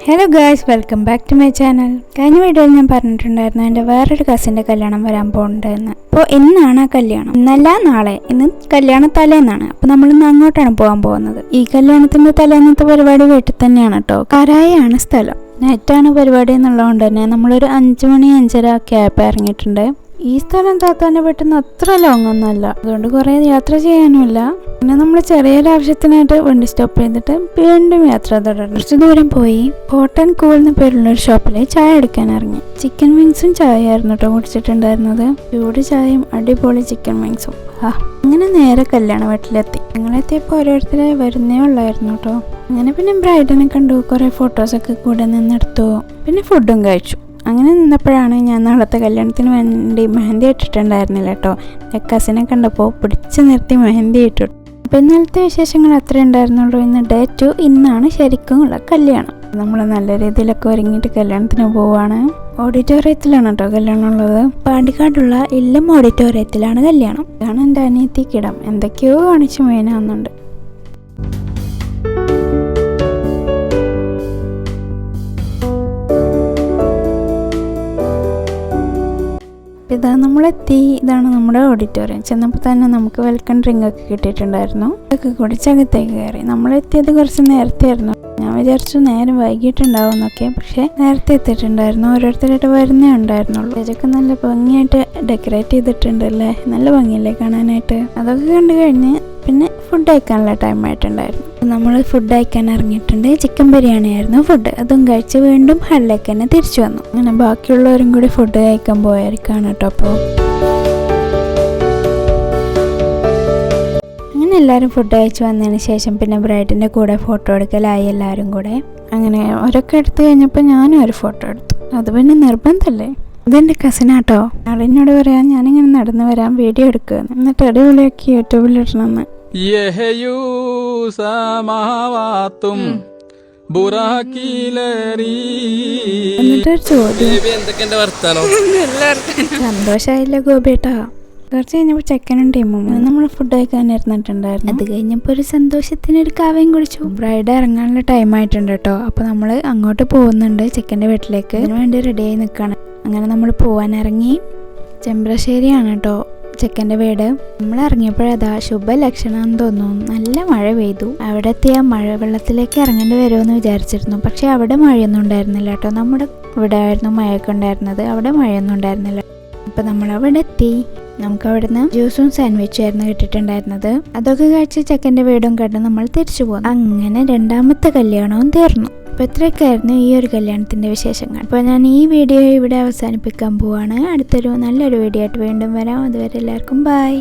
Hello guys, welcome back to my channel. കഴിഞ്ഞ വീഡിയോയിൽ ഞാൻ പറഞ്ഞിട്ടുണ്ടായിരുന്നു എൻ്റെ വേറൊരു കസിൻ്റെ കല്യാണം വരാൻ പോകുന്നുണ്ടെന്ന്. അപ്പോൾ ഇന്നാണ് ആ കല്യാണം. ഇന്നല്ല നാളെ. ഇന്ന് കല്യാണ തലേന്നാണ്. അപ്പോൾ നമ്മളിന്ന് അങ്ങോട്ടാണ് പോകാൻ പോകുന്നത്. ഈ കല്യാണത്തിൻ്റെ തലേന്നത്തെ പരിപാടി വീട്ടിൽ തന്നെയാണ് കേട്ടോ. കാരായാണ് സ്ഥലം. നൈറ്റാണ് പരിപാടി എന്നുള്ളതുകൊണ്ട് തന്നെ നമ്മളൊരു 5 മണി 5:30 ഒക്കെ ആയപ്പോൾ ഇറങ്ങിയിട്ടുണ്ട്. ഈ സ്ഥലം താത്താൻ്റെ വീട്ടിൽ നിന്ന് അത്ര ലോങ്ങൊന്നുമല്ല, അതുകൊണ്ട് കുറേ യാത്ര ചെയ്യാനുമില്ല. പിന്നെ നമ്മൾ ചെറിയൊരു ആവശ്യത്തിനായിട്ട് വണ്ടി സ്റ്റോപ്പ് ചെയ്തിട്ട് വീണ്ടും യാത്ര തുടർന്നു. കുറച്ച് ദൂരം പോയി ഹോട്ട് ആൻഡ് കൂൾ എന്ന പേരുള്ളൊരു ഷോപ്പിൽ ചായ എടുക്കാൻ ഇറങ്ങി. ചിക്കൻ വിങ്സും ചായ ആയിരുന്നു കേട്ടോ കുടിച്ചിട്ടുണ്ടായിരുന്നത്. ചൂട് ചായയും അടിപൊളി ചിക്കൻ വിങ്സും. അങ്ങനെ നേരെ കല്യാണ വീട്ടിലെത്തി. ഞങ്ങളെത്തിയപ്പോൾ ഓരോരുത്തരായി വരുന്നേ ഉള്ളായിരുന്നു കേട്ടോ. അങ്ങനെ പിന്നെ ബ്രൈഡിനെ കണ്ടു, കുറേ ഫോട്ടോസൊക്കെ കൂടെ നിന്നെടുത്തു. പിന്നെ ഫുഡും കഴിച്ചു. അങ്ങനെ നിന്നപ്പോഴാണ് ഞാൻ നാളത്തെ കല്യാണത്തിന് വേണ്ടി മെഹന്തി ഇട്ടിട്ടുണ്ടായിരുന്നില്ല കേട്ടോ. എൻ്റെ കസിനെ കണ്ടപ്പോൾ പിടിച്ച് നിർത്തി മെഹന്തി ഇട്ടു. അപ്പോൾ ഇന്നലത്തെ വിശേഷങ്ങൾ അത്രേ ഉണ്ടായിരുന്നുള്ളൂ. ഇന്ന് ഡേ 2, ഇന്നാണ് ശരിക്കും ഉള്ള കല്യാണം. നമ്മൾ നല്ല രീതിയിലൊക്കെ ഒരുങ്ങിയിട്ട് കല്യാണത്തിന് പോവുകയാണ്. ഓഡിറ്റോറിയത്തിലാണ് കേട്ടോ കല്യാണം ഉള്ളത്. പാണ്ടിക്കാടുള്ള ഇല്ലം ഓഡിറ്റോറിയത്തിലാണ് കല്യാണം. ഇതാണ് എൻ്റെ അനിയത്തിക്കിടം. എന്തൊക്കെയോ കാണിച്ച് മെയിനാവുന്നുണ്ട്. ഇതാ നമ്മളെത്തി. ഇതാണ് നമ്മുടെ ഓഡിറ്റോറിയം. ചെന്നപ്പോൾ തന്നെ നമുക്ക് വെൽക്കം ഡ്രിങ്ക് ഒക്കെ കിട്ടിയിട്ടുണ്ടായിരുന്നു. ഇതൊക്കെ കുടിച്ചകത്തേക്ക് കയറി. നമ്മളെത്തിയത് കുറച്ച് നേരത്തെ ആയിരുന്നു. ഞാൻ വിചാരിച്ചു നേരം വൈകിട്ടുണ്ടാവും എന്നൊക്കെ, പക്ഷേ നേരത്തെ എത്തിയിട്ടുണ്ടായിരുന്നു. ഓരോരുത്തരായിട്ട് വരുന്നേ ഉണ്ടായിരുന്നുള്ളൂ. ഇതൊക്കെ നല്ല ഭംഗിയായിട്ട് ഡെക്കറേറ്റ് ചെയ്തിട്ടുണ്ടല്ലേ, നല്ല ഭംഗിയല്ലേ കാണാനായിട്ട്. അതൊക്കെ കണ്ടു കഴിഞ്ഞ് പിന്നെ ഫുഡ് കഴിക്കാനുള്ള ടൈം ആയിട്ടുണ്ടായിരുന്നു. നമ്മൾ ഫുഡ് കഴിക്കാൻ ഇറങ്ങിയിട്ടുണ്ട്. ചിക്കൻ ബിരിയാണി ആയിരുന്നു ഫുഡ്. അതും കഴിച്ച് വീണ്ടും ഹള്ളിലേക്ക് തന്നെ തിരിച്ചു വന്നു. അങ്ങനെ ബാക്കിയുള്ളവരും കൂടി ഫുഡ് കഴിക്കാൻ പോയിരിക്കാണ് കേട്ടോ. അപ്പോൾ അങ്ങനെ എല്ലാവരും ഫുഡ് കഴിച്ച് വന്നതിന് ശേഷം പിന്നെ ബ്രൈഡിൻ്റെ കൂടെ ഫോട്ടോ എടുക്കലായി എല്ലാവരും കൂടെ. അങ്ങനെ ഒരൊക്കെ എടുത്തു കഴിഞ്ഞപ്പോൾ ഞാനും ഒരു ഫോട്ടോ എടുത്തു. അത് പിന്നെ നിർബന്ധമല്ലേ. ഇതെൻ്റെ കസിനാട്ടോ. ആളെന്നോട് പറയാം ഞാനിങ്ങനെ നടന്നു വരാം, വീഡിയോ എടുക്കുക, എന്നിട്ട് അടിപൊളിയാക്കി യൂട്യൂബിലിടണമെന്ന്. എന്നിട്ടൊരു ചോദ്യം, സന്തോഷായില്ല ഗോപേട്ടാ. കുറച്ച് കഴിഞ്ഞപ്പോൾ ചെക്കനും ടീമും നമ്മൾ ഫുഡ് കഴിക്കാൻ ഇരുന്നിട്ടുണ്ടായിരുന്നു. അത് കഴിഞ്ഞപ്പോൾ ഒരു സന്തോഷത്തിനൊരു കാവയും കുടിച്ചു. ബ്രൈഡ് ഇറങ്ങാനുള്ള ടൈം ആയിട്ടുണ്ട് കേട്ടോ. അപ്പോൾ നമ്മൾ അങ്ങോട്ട് പോകുന്നുണ്ട്, ചെക്കൻ്റെ വീട്ടിലേക്ക്. അതിന് വേണ്ടി റെഡിയായി നിൽക്കുകയാണ്. അങ്ങനെ നമ്മൾ പോകാൻ ഇറങ്ങി. ചെമ്പ്രശ്ശേരിയാണ് കേട്ടോ ചെക്കൻ്റെ വീട്. നമ്മൾ ഇറങ്ങിയപ്പോഴതാ ശുഭലക്ഷണമെന്ന് തോന്നുന്നു. നല്ല മഴ പെയ്തു. അവിടെ എത്തിയ മഴ വെള്ളത്തിലേക്ക് ഇറങ്ങേണ്ടി വരുമെന്ന് വിചാരിച്ചിരുന്നു. പക്ഷെ അവിടെ മഴയൊന്നും ഉണ്ടായിരുന്നില്ല കേട്ടോ. നമ്മുടെ ഇവിടെ ആയിരുന്നു മഴയൊക്കെ ഉണ്ടായിരുന്നത്, അവിടെ മഴയൊന്നും ഉണ്ടായിരുന്നില്ല. അപ്പോൾ നമ്മളവിടെ എത്തി. നമുക്ക് അവിടുന്ന് ജ്യൂസും സാൻഡ്വിച്ചും ആയിരുന്നു കിട്ടിയിട്ടുണ്ടായിരുന്നത്. അതൊക്കെ കഴിച്ച് ചെക്കൻ്റെ വീടും കണ്ട് നമ്മൾ തിരിച്ചു പോകുന്നു. അങ്ങനെ രണ്ടാമത്തെ കല്യാണവും തീർന്നു. അപ്പോൾ ഇത്രയൊക്കെ ആയിരുന്നു ഈ ഒരു കല്യാണത്തിൻ്റെ വിശേഷങ്ങൾ. അപ്പോൾ ഞാൻ ഈ വീഡിയോ ഇവിടെ അവസാനിപ്പിക്കാൻ പോവാണ്. അടുത്തൊരു നല്ലൊരു വീഡിയോ ആയിട്ട് വീണ്ടും വരാം. അതുവരെ എല്ലാവർക്കും ബൈ.